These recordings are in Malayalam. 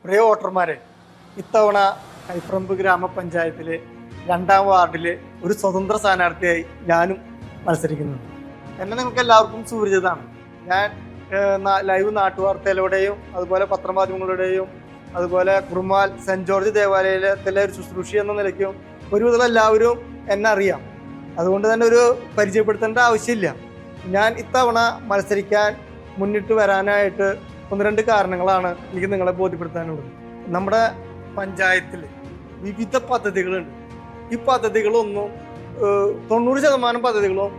പ്രിയ വോട്ടർമാരെ, ഇത്തവണ കൈപ്പറമ്പ് ഗ്രാമപഞ്ചായത്തിലെ 2ാം വാർഡിൽ ഒരു സ്വതന്ത്ര സ്ഥാനാർത്ഥിയായി ഞാനും മത്സരിക്കുന്നുണ്ട്. എന്നെ നിങ്ങൾക്ക് എല്ലാവർക്കും സുപരിചിതമാണ്. ഞാൻ ലൈവ് നാട്ടുവാർത്തയിലൂടെയും അതുപോലെ പത്രമാധ്യമങ്ങളുടെയും അതുപോലെ കുറുമാൽ സെന്റ് ജോർജ് ദേവാലയത്തിലെ ഒരു ശുശ്രൂഷി എന്ന നിലയ്ക്കും ഒരുവിധം എല്ലാവരും എന്നെ അറിയാം. അതുകൊണ്ട് തന്നെ ഒരു പരിചയപ്പെടുത്തേണ്ട ആവശ്യമില്ല. ഞാൻ ഇത്തവണ മത്സരിക്കാൻ മുന്നിട്ട് വരാനായിട്ട് 1-2 കാരണങ്ങളാണ് എനിക്ക് നിങ്ങളെ ബോധ്യപ്പെടുത്താനുള്ളത്. നമ്മുടെ പഞ്ചായത്തിൽ വിവിധ പദ്ധതികളുണ്ട്. ഈ പദ്ധതികളൊന്നും 90% പദ്ധതികളും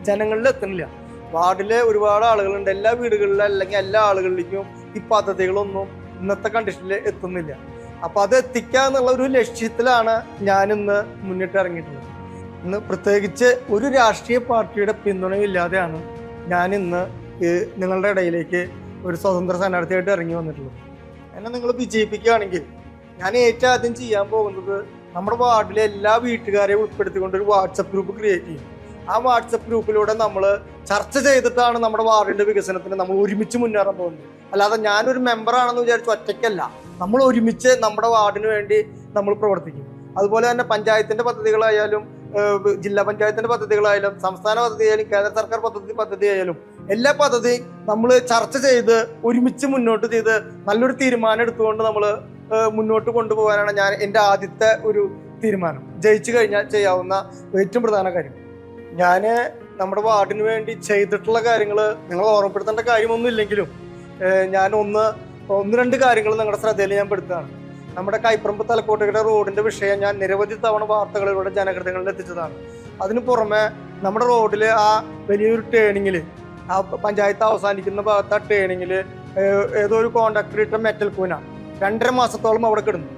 ജനങ്ങളിൽ എത്തുന്നില്ല. വാർഡിലെ ഒരുപാട് ആളുകളുണ്ട്. എല്ലാ വീടുകളിലും അല്ലെങ്കിൽ എല്ലാ ആളുകളിലേക്കും ഈ പദ്ധതികളൊന്നും ഇന്നത്തെ കണ്ടീഷനിൽ എത്തുന്നില്ല. അപ്പം അത് എത്തിക്കുക എന്നുള്ള ഒരു ലക്ഷ്യത്തിലാണ് ഞാനിന്ന് മുന്നിട്ട് ഇറങ്ങിയിട്ടുള്ളത്. ഇന്ന് പ്രത്യേകിച്ച് ഒരു രാഷ്ട്രീയ പാർട്ടിയുടെ പിന്തുണയില്ലാതെയാണ് ഞാനിന്ന് നിങ്ങളുടെ ഇടയിലേക്ക് ഒരു സ്വതന്ത്ര സ്ഥാനാർത്ഥിയായിട്ട് ഇറങ്ങി വന്നിട്ടുള്ളത്. എന്നെ നിങ്ങൾ വിജയിപ്പിക്കുകയാണെങ്കിൽ ഞാൻ ഏറ്റവും ആദ്യം ചെയ്യാൻ പോകുന്നത് നമ്മുടെ വാർഡിലെ എല്ലാ വീട്ടുകാരെയും ഉൾപ്പെടുത്തിക്കൊണ്ട് ഒരു വാട്സപ്പ് ഗ്രൂപ്പ് ക്രിയേറ്റ് ചെയ്യും. ആ വാട്സപ്പ് ഗ്രൂപ്പിലൂടെ നമ്മൾ ചർച്ച ചെയ്തിട്ടാണ് നമ്മുടെ വാർഡിന്റെ വികസനത്തിന് നമ്മൾ ഒരുമിച്ച് മുന്നേറാൻ പോകുന്നത്. അല്ലാതെ ഞാനൊരു മെമ്പറാണെന്ന് വിചാരിച്ച് ഒറ്റയ്ക്കല്ല, നമ്മൾ ഒരുമിച്ച് നമ്മുടെ വാർഡിന് വേണ്ടി നമ്മൾ പ്രവർത്തിക്കും. അതുപോലെ തന്നെ പഞ്ചായത്തിന്റെ പദ്ധതികളായാലും ജില്ലാ പഞ്ചായത്തിന്റെ പദ്ധതികളായാലും സംസ്ഥാന പദ്ധതിയായാലും കേന്ദ്ര സർക്കാർ പദ്ധതിയായാലും എല്ലാ പദ്ധതിയും നമ്മൾ ചർച്ച ചെയ്ത് ഒരുമിച്ച് മുന്നോട്ട് ചെയ്ത് നല്ലൊരു തീരുമാനം എടുത്തുകൊണ്ട് നമ്മൾ മുന്നോട്ട് കൊണ്ടുപോകാനാണ് എൻ്റെ ആദ്യത്തെ ഒരു തീരുമാനം. ജയിച്ചു കഴിഞ്ഞാൽ ചെയ്യാവുന്ന ഏറ്റവും പ്രധാന കാര്യം. ഞാൻ നമ്മുടെ വാർഡിന് വേണ്ടി ചെയ്തിട്ടുള്ള കാര്യങ്ങൾ നിങ്ങൾ ഓർമ്മപ്പെടുത്തേണ്ട കാര്യമൊന്നും ഇല്ലെങ്കിലും ഞാൻ ഒന്ന് രണ്ട് കാര്യങ്ങൾ നിങ്ങളുടെ ശ്രദ്ധയിൽ ഞാൻ പെടുത്തുകയാണ്. നമ്മുടെ കൈപ്പറമ്പ് തലക്കോട്ടയുടെ റോഡിന്റെ വിഷയം ഞാൻ നിരവധി തവണ വാർത്തകളിലൂടെ ജനഹൃദയങ്ങളിൽ എത്തിച്ചതാണ്. അതിന് പുറമെ നമ്മുടെ റോഡിൽ ആ വലിയൊരു ടേണിങ്ങിൽ ആ പഞ്ചായത്ത് അവസാനിക്കുന്ന ഭാഗത്ത് ആ ടേണിങ്ങിൽ ഏതോ ഒരു കോൺട്രാക്ടർ ഇട്ട മെറ്റൽ കൂന 2.5 മാസത്തോളം അവിടെ കിടന്നു.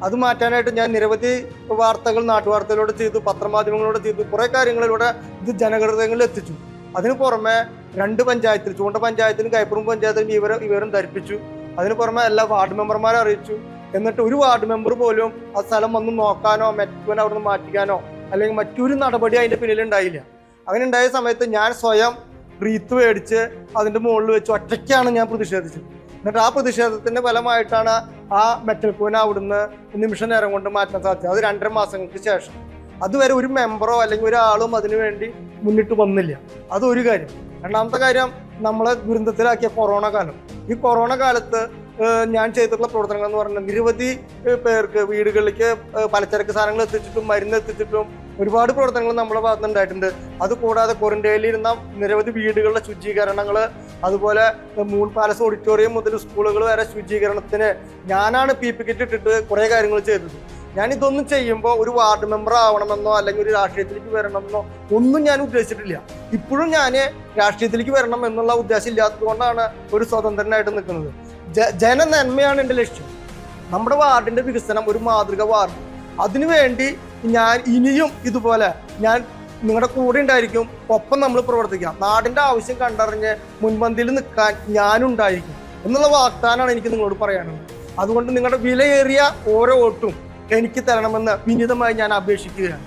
അത് മാറ്റാനായിട്ട് ഞാൻ നിരവധി വാർത്തകൾ നാട്ടുവാർത്തയിലൂടെ ചെയ്തു, പത്രമാധ്യമങ്ങളിലൂടെ ചെയ്തു, കുറേ കാര്യങ്ങളിലൂടെ ഇത് ജനഹൃദയങ്ങളിൽ എത്തിച്ചു. അതിന് പുറമെ 2 പഞ്ചായത്തിൽ ചൂണ്ട പഞ്ചായത്തിലും കൈപ്പറമ്പ് പഞ്ചായത്തിലും വിവരം ധരിപ്പിച്ചു. അതിന് പുറമെ എല്ലാ വാർഡ് മെമ്പർമാരെ അറിയിച്ചു. എന്നിട്ട് ഒരു വാർഡ് മെമ്പർ പോലും ആ സ്ഥലം വന്ന് നോക്കാനോ മെറ്റൽ അവിടുന്ന് മാറ്റിക്കാനോ അല്ലെങ്കിൽ മറ്റൊരു നടപടി അതിന്റെ പിന്നിൽ ഉണ്ടായില്ല. അങ്ങനെ ഉണ്ടായ സമയത്ത് ഞാൻ സ്വയം ബ്രീത്ത് മേടിച്ച് അതിന്റെ മുകളിൽ വെച്ച് ഒറ്റയ്ക്കാണ് ഞാൻ പ്രതിഷേധിച്ചത്. എന്നിട്ട് ആ പ്രതിഷേധത്തിന്റെ ഫലമായിട്ടാണ് ആ മെറ്റൽ കൂന അവിടുന്ന് നിമിഷ നേരം കൊണ്ട് മാറ്റാൻ സാധിച്ചത്. അത് 2.5 മാസങ്ങൾക്ക് ശേഷം. അതുവരെ ഒരു മെമ്പറോ അല്ലെങ്കിൽ ഒരാളും അതിനു വേണ്ടി മുന്നിട്ട് വന്നില്ല. അതൊരു കാര്യം. രണ്ടാമത്തെ കാര്യം, നമ്മളെ ദുരന്തത്തിലാക്കിയ കൊറോണ കാലം. ഈ കൊറോണ കാലത്ത് ഞാൻ ചെയ്തിട്ടുള്ള പ്രവർത്തനങ്ങൾ എന്ന് പറഞ്ഞാൽ നിരവധി പേർക്ക് വീടുകളിലേക്ക് പലചരക്ക് സാധനങ്ങൾ എത്തിച്ചിട്ടും മരുന്ന് എത്തിച്ചിട്ടും ഒരുപാട് പ്രവർത്തനങ്ങൾ നമ്മുടെ ഭാഗത്ത് ഉണ്ടായിട്ടുണ്ട്. അതുകൂടാതെ ക്വാറന്റൈനിലിരുന്ന നിരവധി വീടുകളുടെ ശുചീകരണങ്ങൾ, അതുപോലെ മൂൺ പാലസ് ഓഡിറ്റോറിയം മുതൽ സ്കൂളുകൾ വരെ ശുചീകരണത്തിന് ഞാനാണ് PPE കിറ്റ് ഇട്ടിട്ട് കുറേ കാര്യങ്ങൾ ചെയ്തത്. ഞാൻ ഇതൊന്നും ചെയ്യുമ്പോൾ ഒരു വാർഡ് മെമ്പർ ആവണമെന്നോ അല്ലെങ്കിൽ ഒരു രാഷ്ട്രീയത്തിലേക്ക് വരണമെന്നോ ഒന്നും ഞാൻ ഉദ്ദേശിച്ചിട്ടില്ല. ഇപ്പോഴും ഞാൻ രാഷ്ട്രീയത്തിലേക്ക് വരണം എന്നുള്ള ഉദ്ദേശം ഇല്ലാത്തത് കൊണ്ടാണ് ഒരു സ്വതന്ത്രനായിട്ട് നിൽക്കുന്നത്. ജനനന്മയാണ് എൻ്റെ ലക്ഷ്യം. നമ്മുടെ വാർഡിന്റെ വികസനം, ഒരു മാതൃക വാർഡ്. അതിനുവേണ്ടി ഞാൻ ഇനിയും ഇതുപോലെ ഞാൻ നിങ്ങളുടെ കൂടെ ഉണ്ടായിരിക്കും. ഒപ്പം നമ്മൾ പ്രവർത്തിക്കാം. നാടിന്റെ ആവശ്യം കണ്ടറിഞ്ഞ് മുൻപന്തിയിൽ നിൽക്കാൻ ഞാനുണ്ടായിരിക്കും എന്നുള്ള വാഗ്ദാനമാണ് എനിക്ക് നിങ്ങളോട് പറയാനുള്ളത്. അതുകൊണ്ട് നിങ്ങളുടെ വിലയേറിയ ഓരോ വോട്ടും എനിക്ക് തരണമെന്ന് വിനീതമായി ഞാൻ അപേക്ഷിക്കുകയാണ്.